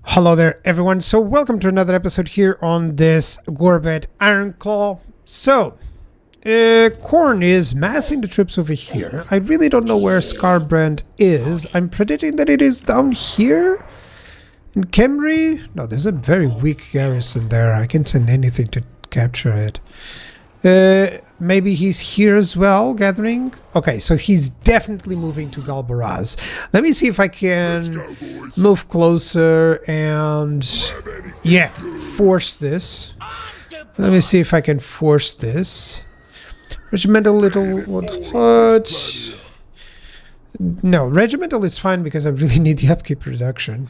Hello there, everyone. So welcome to another episode here on this Gorbad Ironclaw. So, Korn is massing the troops over here. I really don't know where Scrambling is. I'm predicting that it is down here in Cambry. No, there's a very weak garrison there. I can send anything to capture it. Maybe he's here as well, gathering. Okay, so he's definitely moving to Galbaraz. Let me see if I can move closer and, yeah, force this. Let me see if I can force this. Regimental little what? No, regimental is fine because I really need the upkeep reduction.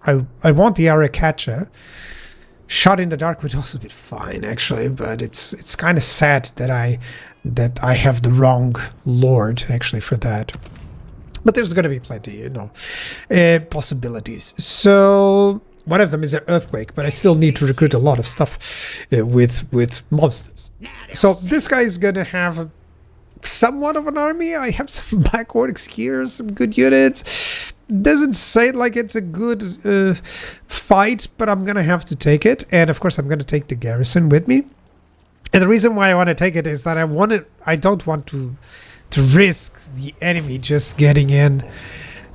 I want the Arakacha. Shot in the dark would also be fine, actually, but it's kind of sad that I have the wrong lord actually for that. But there's going to be plenty, possibilities. So one of them is an earthquake, but I still need to recruit a lot of stuff with monsters. So this guy is going to have somewhat of an army. I have some Black Orcs here, some good units. Doesn't say like it's a good fight, but I'm gonna have to take it, and of course I'm gonna take the garrison with me. And the reason why I want to take it is that I don't want to risk the enemy just getting in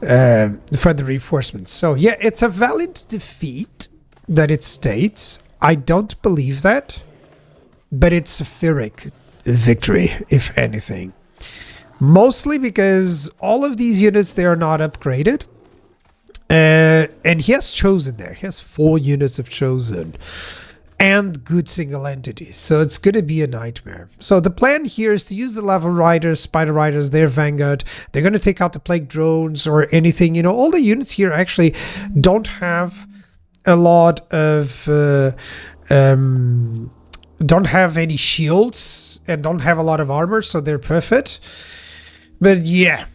for the reinforcements. So yeah, it's a valid defeat that it states. I don't believe that, but it's a Pyrrhic victory, if anything. Mostly because all of these units, they are not upgraded. And he has chosen there. He has 4 units of chosen. And good single entities. So it's going to be a nightmare. So the plan here is to use the lava riders, spider riders, their vanguard. They're going to take out the plague drones or anything. You know, all the units here actually don't have a lot of... don't have any shields and don't have a lot of armor, so they're perfect. But yeah,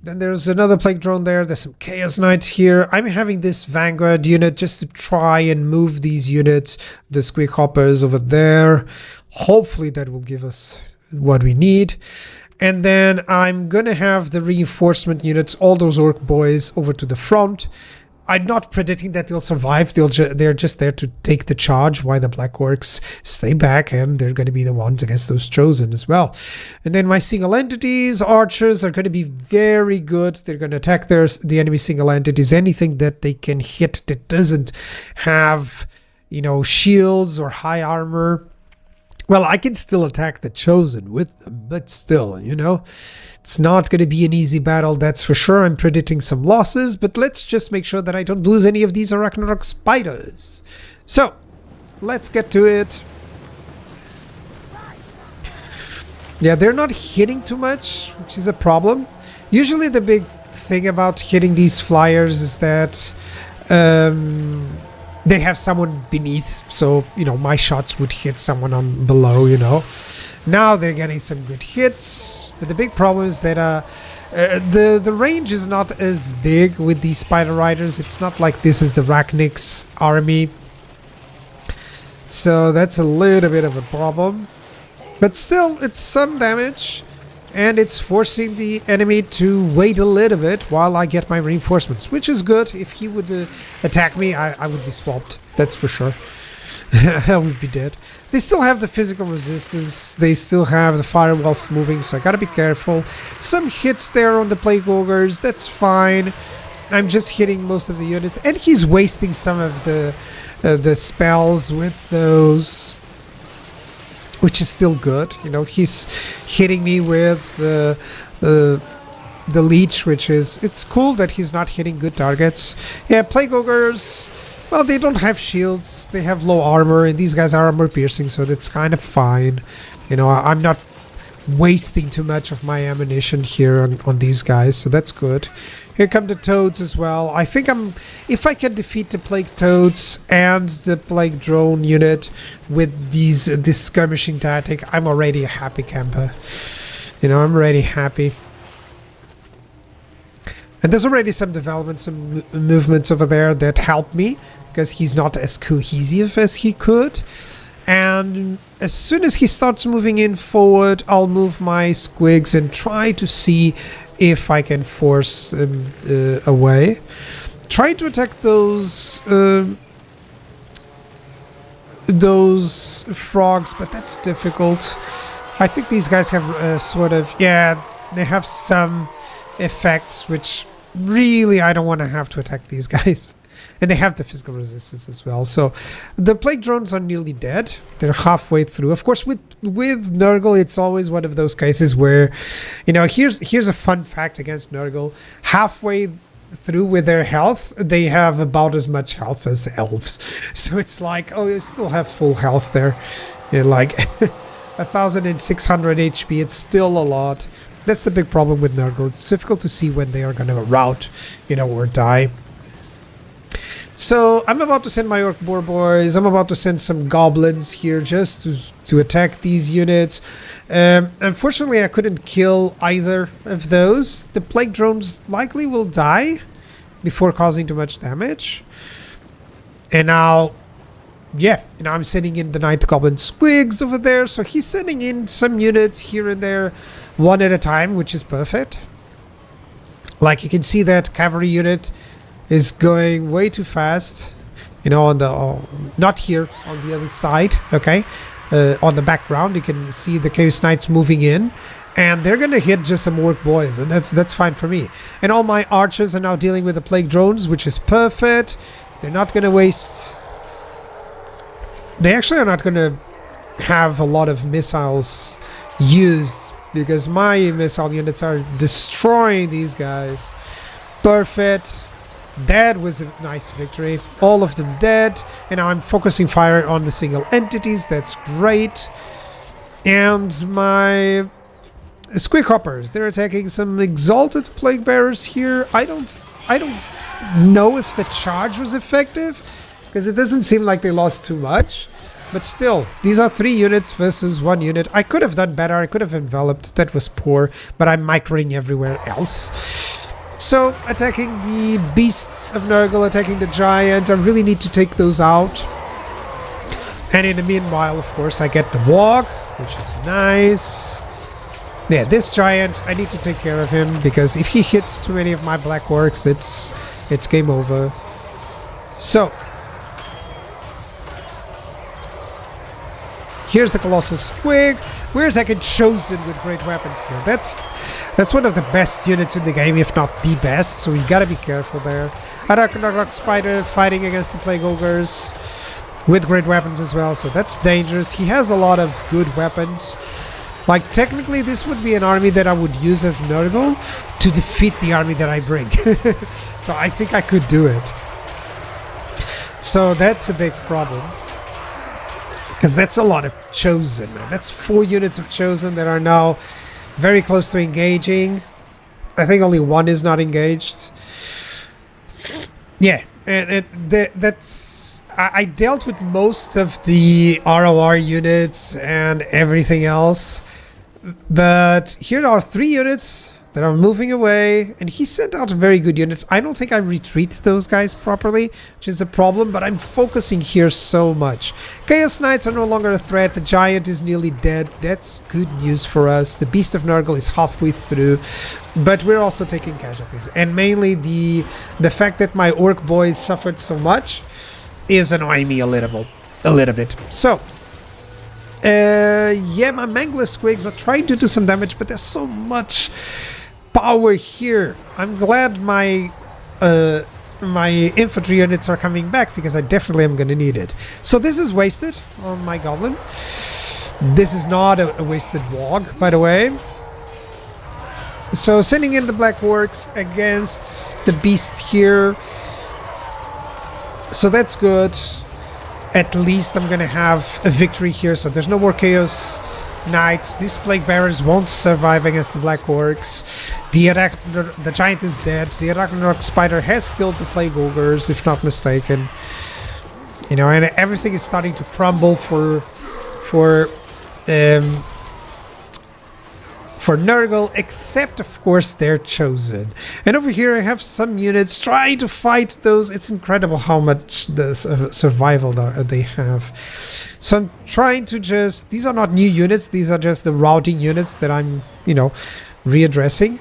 then there's another plague drone there. There's some chaos knights here. I'm having this vanguard unit just to try and move these units. The squeak hoppers over there. Hopefully that will give us what we need. And then I'm gonna have the reinforcement units, all those orc boys, over to the front. I'm not predicting that they'll survive. They're just there to take the charge while the Black Orcs stay back, and they're going to be the ones against those chosen as well. And then my single entities, archers, are going to be very good. They're going to attack the enemy single entities. Anything that they can hit that doesn't have, shields or high armor. Well, I can still attack the chosen with them, but still, it's not going to be an easy battle, that's for sure. I'm predicting some losses, but let's just make sure that I don't lose any of these Arachnarok spiders. So, let's get to it. Yeah, they're not hitting too much, which is a problem. Usually the big thing about hitting these flyers is that they have someone beneath, so, my shots would hit someone on below, Now they're getting some good hits, but the big problem is that the range is not as big with these spider riders. It's not like this is the Rachnik's army. So that's a little bit of a problem. But still, it's some damage, and it's forcing the enemy to wait a little bit while I get my reinforcements, which is good. If he would attack me, I would be swamped, that's for sure. I would be dead. They still have the physical resistance, they still have the firewalls moving, so I gotta be careful. Some hits there on the plague ogres, that's fine. I'm just hitting most of the units, and he's wasting some of the spells with those, which is still good. He's hitting me with the leech, which is, it's cool that he's not hitting good targets. Yeah, plague ogres, well, they don't have shields, they have low armor, and these guys are armor piercing, so that's kind of fine. I'm not wasting too much of my ammunition here on these guys, so that's good. Here come the toads as well. I think if I can defeat the plague toads and the plague drone unit with this skirmishing tactic, I'm already a happy camper. I'm already happy. And there's already some developments, some movements over there that help me, because he's not as cohesive as he could. And as soon as he starts moving in forward, I'll move my squigs and try to see if I can force him away. trying to attack those frogs, but that's difficult. I think these guys have sort of, yeah, they have some effects which really I don't want to have to attack these guys. And they have the physical resistance as well. So the plague drones are nearly dead. They're halfway through. Of course, with Nurgle, it's always one of those cases where, you know, here's a fun fact against Nurgle. Halfway through with their health, they have about as much health as elves. So it's like, oh, you still have full health there. You're like 1,600 HP. It's still a lot. That's the big problem with Nurgle. It's difficult to see when they are going to rout, you know, or die. So I'm about to send my Orc Boar Boys. I'm about to send some goblins here just to attack these units. Unfortunately, I couldn't kill either of those. The plague drones likely will die before causing too much damage. And now, yeah, you know, I'm sending in the Night Goblin Squigs over there. So he's sending in some units here and there, one at a time, which is perfect. Like you can see that cavalry unit is going way too fast, you know, on the not here, on the other side, okay, on the background you can see the Chaos Knights moving in, and they're gonna hit just some Orc Boys, and that's fine for me. And all my archers are now dealing with the plague drones, which is perfect. They're not gonna waste, they actually are not gonna have a lot of missiles used, because my missile units are destroying these guys. Perfect. That was a nice victory. All of them dead. And now I'm focusing fire on the single entities. That's great. And my Squig Hoppers, they're attacking some Exalted Plague Bearers here. I don't know if the charge was effective, because it doesn't seem like they lost too much. But still, these are 3 units versus 1 unit. I could have done better. I could have enveloped. That was poor. But I'm microing everywhere else. So, attacking the beasts of Nurgle, attacking the giant, I really need to take those out. And in the meanwhile, of course, I get the Warg, which is nice. Yeah, this giant, I need to take care of him, because if he hits too many of my Black Orcs, it's game over. So, here's the Colossal Squig. We're attacking Chosen with great weapons here. That's one of the best units in the game, if not the best, so you gotta be careful there. Arachnarok Spider fighting against the Plague Ogres with great weapons as well, so that's dangerous. He has a lot of good weapons. Like, technically, this would be an army that I would use as Nurgle to defeat the army that I bring. So I think I could do it. So that's a big problem. Because that's a lot of Chosen, man. That's 4 units of Chosen that are now very close to engaging. I think only 1 is not engaged. Yeah, and that's... I dealt with most of the ROR units and everything else. But here are 3 units that are moving away, and he sent out very good units. I don't think I retreat those guys properly, which is a problem, but I'm focusing here so much. Chaos Knights are no longer a threat. The giant is nearly dead. That's good news for us. The Beast of Nurgle is halfway through, but we're also taking casualties. And mainly the fact that my Orc Boys suffered so much is annoying me a little bit. So, yeah, my Mangler Squigs are trying to do some damage, but there's so much power here. I'm glad my infantry units are coming back, because I definitely am going to need it. So this is wasted on my goblin. This is not a wasted Warg, by the way. So sending in the Black Orcs against the beast here. So that's good. At least I'm going to have a victory here. So there's no more Chaos Knights. These Plague Bearers won't survive against the Black Orcs. The giant is dead. The Arachnarok Spider has killed the Plague Ogres, if not mistaken. You know, and everything is starting to crumble for Nurgle, except of course they're Chosen. And over here I have some units trying to fight those. It's incredible how much the survival they have. So I'm trying to just... These are not new units, these are just the routing units that I'm, you know, readdressing.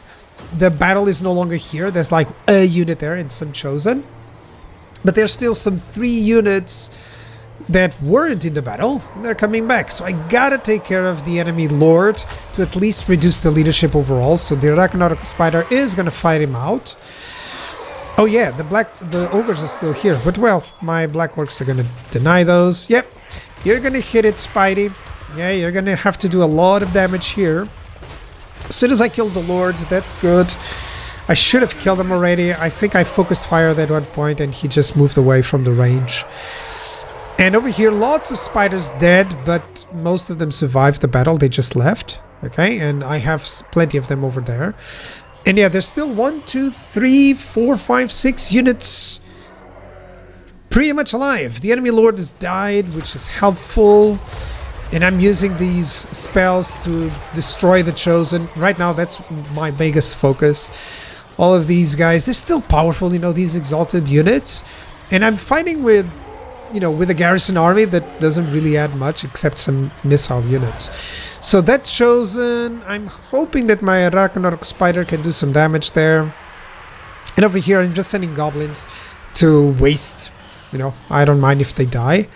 The battle is no longer here. There's like a unit there and some Chosen. But there's still some 3 units that weren't in the battle, and they're coming back. So I gotta take care of the enemy lord to at least reduce the leadership overall. So the Arachnoid Spider is gonna fight him out. Oh yeah, the ogres are still here, but well, my black orcs are gonna deny those. Yep, you're gonna hit it, Spidey. Yeah, you're gonna have to do a lot of damage here. As soon as I killed the lord, that's good. I should have killed him already. I think I focused fire at one point and he just moved away from the range. And over here, lots of spiders dead, but most of them survived the battle. They just left. Okay, and I have plenty of them over there. And yeah, there's still 1, 2, 3, 4, 5, 6 units pretty much alive. The enemy lord has died, which is helpful. And I'm using these spells to destroy the chosen. Right now, that's my biggest focus. All of these guys, they're still powerful, you know, these exalted units. And I'm fighting with, you know, with a garrison army that doesn't really add much except some missile units. So that chosen, I'm hoping that my Arachnoid Spider can do some damage there. And over here, I'm just sending goblins to waste. You know, I don't mind if they die.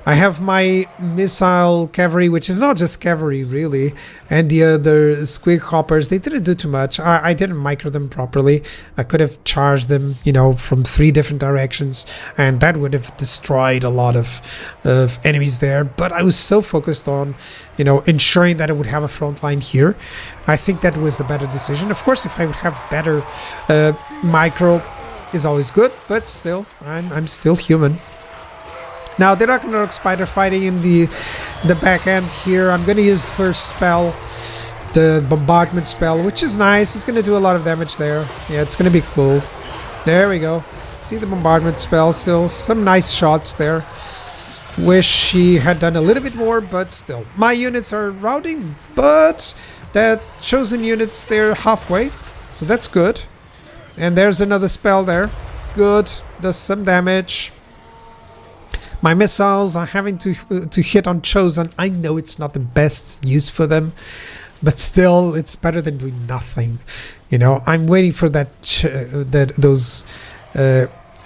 I have my missile cavalry, which is not just cavalry really, and the other squig hoppers. They didn't do too much. I didn't micro them properly. I could have charged them, you know, from 3 different directions, and that would have destroyed a lot of enemies there. But I was so focused on, you know, ensuring that I would have a front line here. I think that was the better decision. Of course, if I would have better micro, is always good, but still, I'm still human. Now, the Arachnoid Spider fighting in the back end here. I'm going to use her spell, the bombardment spell, which is nice. It's going to do a lot of damage there. Yeah, it's going to be cool. There we go. See the bombardment spell. Still some nice shots there. Wish she had done a little bit more, but still. My units are routing, but that chosen units, they're halfway. So that's good. And there's another spell there. Good. Does some damage. My missiles are having to hit on chosen. I know it's not the best use for them, but still, it's better than doing nothing. You know, I'm waiting for those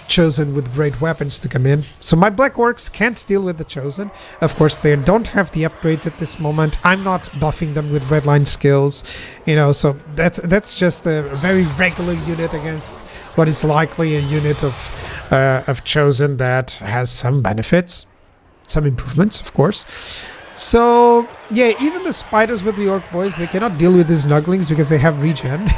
chosen with great weapons to come in. So my black orcs can't deal with the chosen. Of course, they don't have the upgrades at this moment. I'm not buffing them with redline skills. You know, so that's just a very regular unit against what is likely a unit of chosen that has some benefits, some improvements, of course. So yeah, even the spiders with the orc boys, they cannot deal with these Nurglings because they have regen,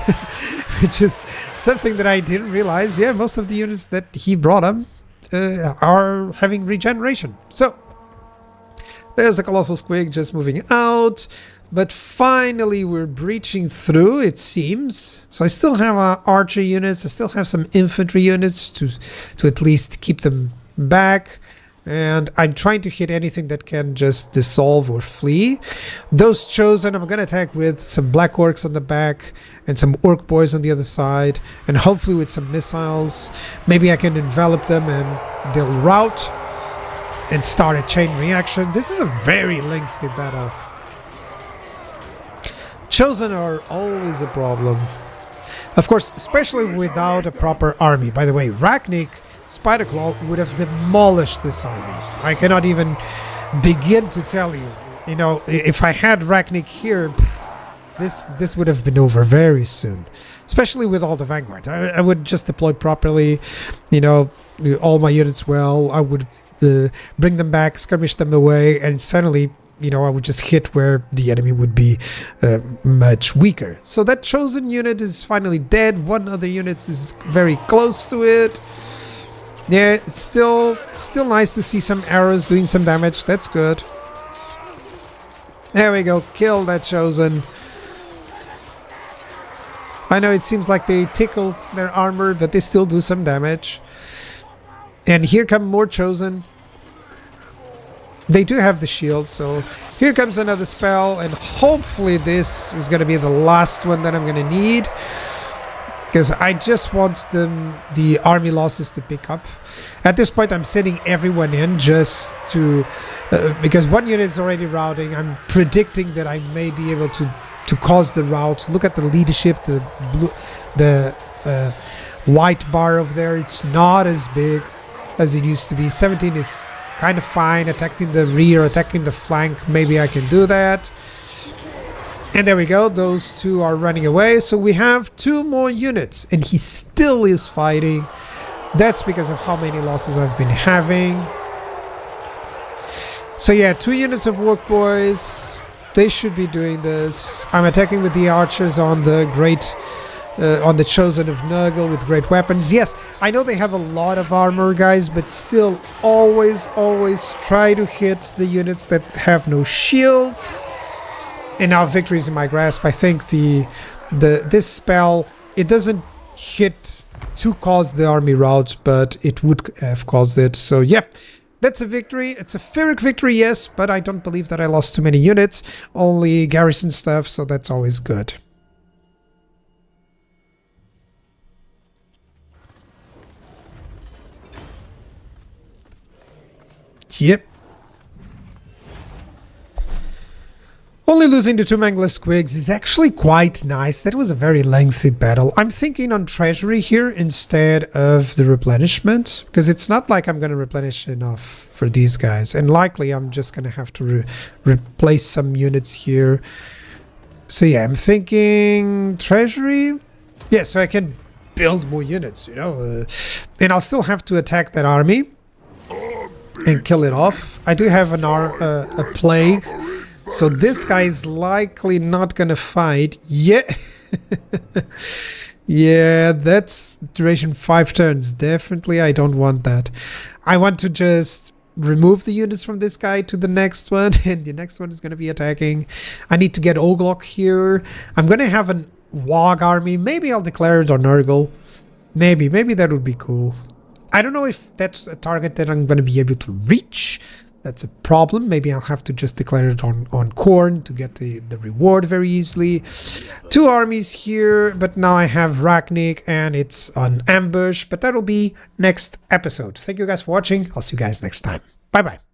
which is something that I didn't realize. Yeah, most of the units that he brought them are having regeneration. So there's a colossal squig just moving out. But finally, we're breaching through, it seems. So I still have archer units. I still have some infantry units to at least keep them back. And I'm trying to hit anything that can just dissolve or flee. Those chosen, I'm going to attack with some black orcs on the back and some orc boys on the other side. And hopefully with some missiles, maybe I can envelop them and they'll rout and start a chain reaction. This is a very lengthy battle. Chosen are always a problem. Of course, especially without a proper army. By the way, Rachnik Spiderclaw would have demolished this army. I cannot even begin to tell you. You know, if I had Rachnik here, this would have been over very soon. Especially with all the Vanguard. I would just deploy properly, you know, all my units well. I would bring them back, skirmish them away, and suddenly, you know, I would just hit where the enemy would be much weaker. So that chosen unit is finally dead. One other unit is very close to it. Yeah, it's still nice to see some arrows doing some damage. That's good. There we go. Kill that chosen. I know it seems like they tickle their armor, but they still do some damage. And here come more chosen. They do have the shield, so here comes another spell, and hopefully this is going to be the last one that I'm going to need, because I just want the army losses to pick up. At this point, I'm sending everyone in just to, because one unit is already routing. I'm predicting that I may be able to cause the rout. Look at the leadership, the white bar over there. It's not as big. as it used to be. 17 is kind of fine. Attacking the rear, attacking the flank, maybe I can do that. And there we go, those two are running away. So we have 2 more units, and he still is fighting. That's because of how many losses I've been having. So yeah, 2 units of work boys. They should be doing this. I'm attacking with the archers on the on the chosen of Nurgle with great weapons. Yes, I know they have a lot of armor, guys, but still always try to hit the units that have no shields. And now victory is in my grasp. I think this spell, it doesn't hit to cause the army rout, but it would have caused it. So yeah, that's a victory. It's a Pyrrhic victory, yes, but I don't believe that I lost too many units. Only garrison stuff, so that's always good. Yep. Only losing to 2 Mangless Squigs is actually quite nice. That was a very lengthy battle. I'm thinking on treasury here instead of the replenishment, because it's not like I'm going to replenish enough for these guys. And likely I'm just going to have to replace some units here. So yeah, I'm thinking treasury. Yeah, so I can build more units, you know. And I'll still have to attack that army and kill it off. I do have a plague. So this guy is likely not gonna fight. Yeah. Yeah, that's duration 5 turns. Definitely I don't want that. I want to just remove the units from this guy to the next one, and the next one is gonna be attacking. I need to get Oglock here. I'm gonna have a Wog army. Maybe I'll declare it on Nurgle. Maybe that would be cool. I don't know if that's a target that I'm gonna be able to reach. That's a problem. Maybe I'll have to just declare it on Khorne to get the reward very easily. 2 armies here, but now I have Ragnik and it's on ambush, but that'll be next episode. Thank you guys for watching. I'll see you guys next time. Bye bye.